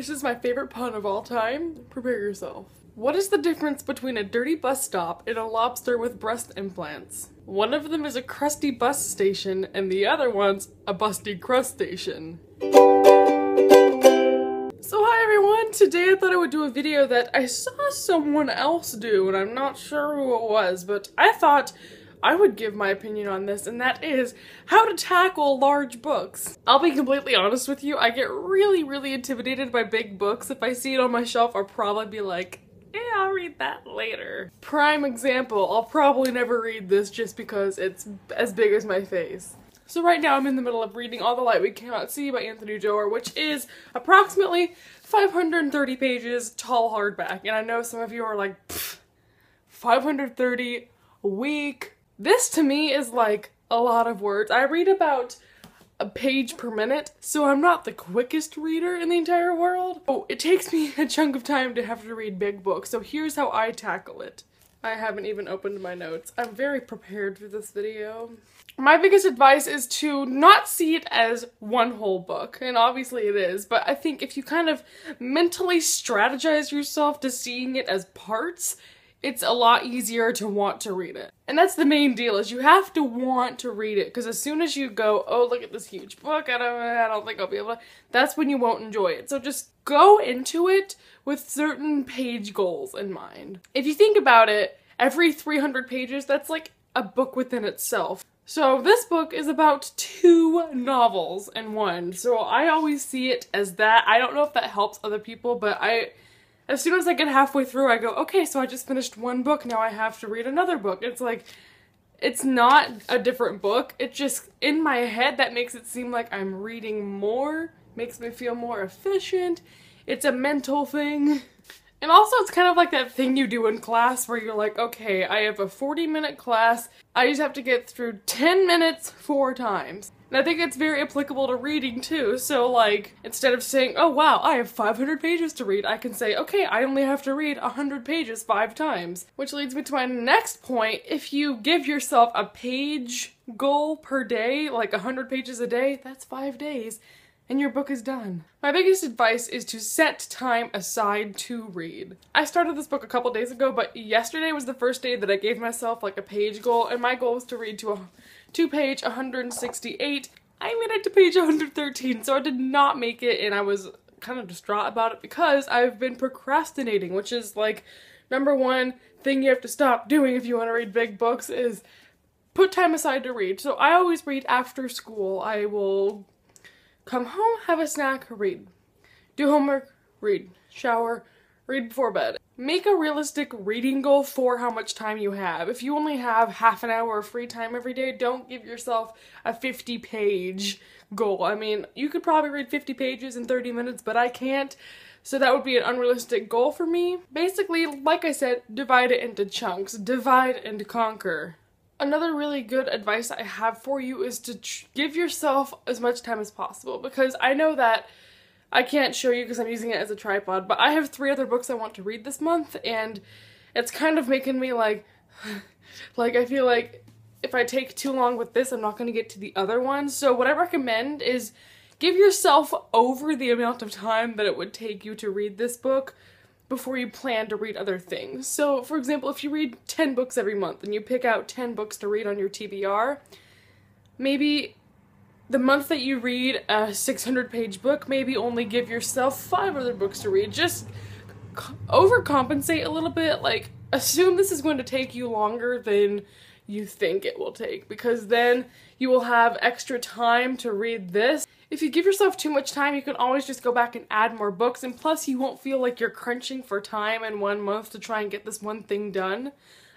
This is my favorite pun of all time. Prepare yourself. What is the difference between a dirty bus stop and a lobster with breast implants? One of them is a crusty bus station and the other one's a busty crust station. So hi everyone, today I thought I would do a video that I saw someone else do and I'm not sure who it was, but I thought I would give my opinion on this, and that is how to tackle large books. I'll be completely honest with you, I get really intimidated by big books. If I see it on my shelf, I'll probably be like, yeah, I'll read that later. Prime example, I'll probably never read this just because it's as big as my face. So right now I'm in the middle of reading All the Light We Cannot See by Anthony Doerr, which is approximately 530 pages tall hardback. And I know some of you are like, 530 a week? This to me is like a lot of words. I read about a page per minute, so I'm not the quickest reader in the entire world. Oh, it takes me a chunk of time to have to read big books, so here's how I tackle it. I haven't even opened my notes. I'm very prepared for this video. My biggest advice is to not see it as one whole book, and obviously it is, but I think if you kind of mentally strategize yourself to seeing it as parts, it's a lot easier to want to read it. And that's the main deal, is you have to want to read it, because as soon as you go, oh, look at this huge book, I don't think I'll be able to, that's when you won't enjoy it. So just go into it with certain page goals in mind. If you think about it, every 300 pages, that's like a book within itself. So this book is about 2 novels in one, so I always see it as that. I don't know if that helps other people, but as soon as I get halfway through, I go, okay, so I just finished one book, now I have to read another book. It's like, it's not a different book, it just, in my head, that makes it seem like I'm reading more, makes me feel more efficient, it's a mental thing. And also it's kind of like that thing you do in class where you're like, okay, I have a 40-minute class, I just have to get through 10 minutes 4 times. And I think it's very applicable to reading too, so like, instead of saying, oh wow, I have 500 pages to read, I can say, okay, I only have to read 100 pages 5 times. Which leads me to my next point. If you give yourself a page goal per day, like 100 pages a day, that's 5 days. And your book is done. My biggest advice is to set time aside to read. I started this book a couple days ago, but yesterday was the first day that I gave myself like a page goal, and my goal was to read to page 168. I made it to page 113, so I did not make it, and I was kind of distraught about it because I've been procrastinating, which is like #1 thing you have to stop doing if you want to read big books, is put time aside to read. So I always read after school. I will come home, have a snack, read. Do homework, read. Shower, read before bed. Make a realistic reading goal for how much time you have. If you only have half an hour of free time every day, don't give yourself a 50-page goal. I mean, you could probably read 50 pages in 30 minutes, but I can't, so that would be an unrealistic goal for me. Basically, like I said, divide it into chunks. Divide and conquer. Another really good advice I have for you is to give yourself as much time as possible, because I know that I can't show you because I'm using it as a tripod, but I have 3 other books I want to read this month, and it's kind of making me like, I feel like if I take too long with this, I'm not going to get to the other one. So what I recommend is give yourself over the amount of time that it would take you to read this book before you plan to read other things. So, for example, if you read 10 books every month and you pick out 10 books to read on your TBR, maybe the month that you read a 600-page book, maybe only give yourself 5 other books to read. Just overcompensate a little bit, like, assume this is going to take you longer than you think it will take, because then you will have extra time to read this. If you give yourself too much time, you can always just go back and add more books, and plus you won't feel like you're crunching for time in 1 month to try and get this one thing done.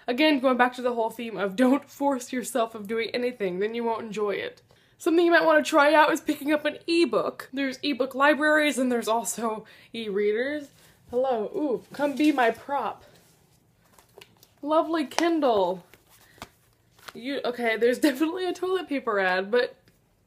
Again, going back to the whole theme of don't force yourself of doing anything, then you won't enjoy it. Something you might want to try out is picking up an ebook. There's ebook libraries and there's also e-readers. Hello, ooh, come be my prop. Lovely Kindle. Okay, there's definitely a toilet paper ad, but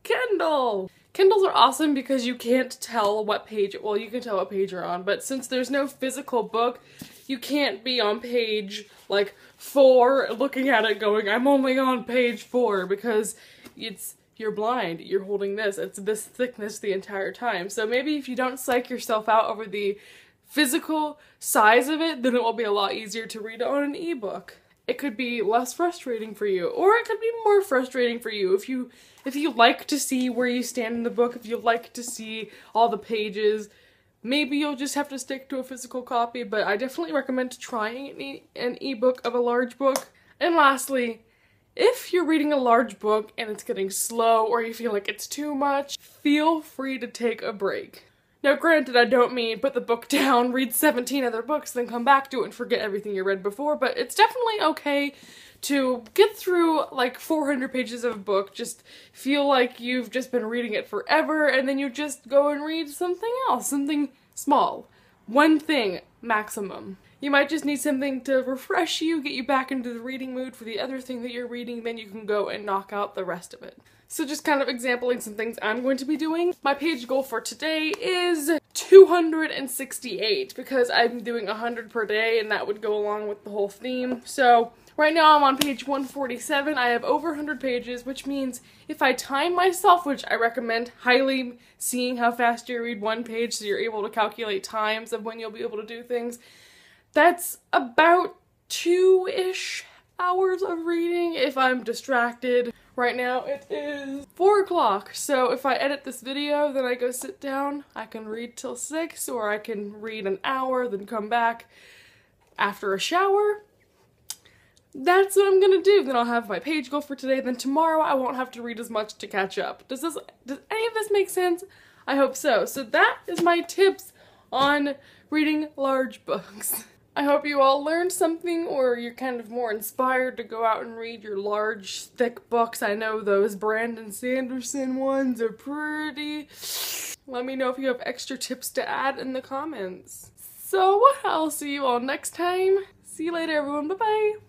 Kindle! Kindles are awesome because you can't tell what page, well, you can tell what page you're on, but since there's no physical book, you can't be on page, like, 4, looking at it going, I'm only on page 4, because you're blind, you're holding this, it's this thickness the entire time. So maybe if you don't psych yourself out over the physical size of it, then it will be a lot easier to read on an ebook. It could be less frustrating for you, or it could be more frustrating for you if you like to see where you stand in the book, if you like to see all the pages. Maybe you'll just have to stick to a physical copy, but I definitely recommend trying an ebook of a large book. And lastly, if you're reading a large book and it's getting slow or you feel like it's too much, feel free to take a break. Now granted, I don't mean put the book down, read 17 other books, then come back to it and forget everything you read before, but it's definitely okay to get through like 400 pages of a book, just feel like you've just been reading it forever, and then you just go and read something else, something small. One thing, maximum. You might just need something to refresh you, get you back into the reading mood for the other thing that you're reading, then you can go and knock out the rest of it. So just kind of exampling some things I'm going to be doing. My page goal for today is 268 because I'm doing 100 per day and that would go along with the whole theme. So right now I'm on page 147. I have over 100 pages, which means if I time myself, which I recommend highly seeing how fast you read one page so you're able to calculate times of when you'll be able to do things, that's about 2-ish hours of reading if I'm distracted. Right now it is 4 o'clock, so if I edit this video, then I go sit down, I can read till 6, or I can read an hour, then come back after a shower. That's what I'm gonna do. Then I'll have my page goal for today, then tomorrow I won't have to read as much to catch up. Does any of this make sense? I hope so. So that is my tips on reading large books. I hope you all learned something, or you're kind of more inspired to go out and read your large, thick books. I know those Brandon Sanderson ones are pretty. Let me know if you have extra tips to add in the comments. So I'll see you all next time. See you later, everyone. Bye-bye.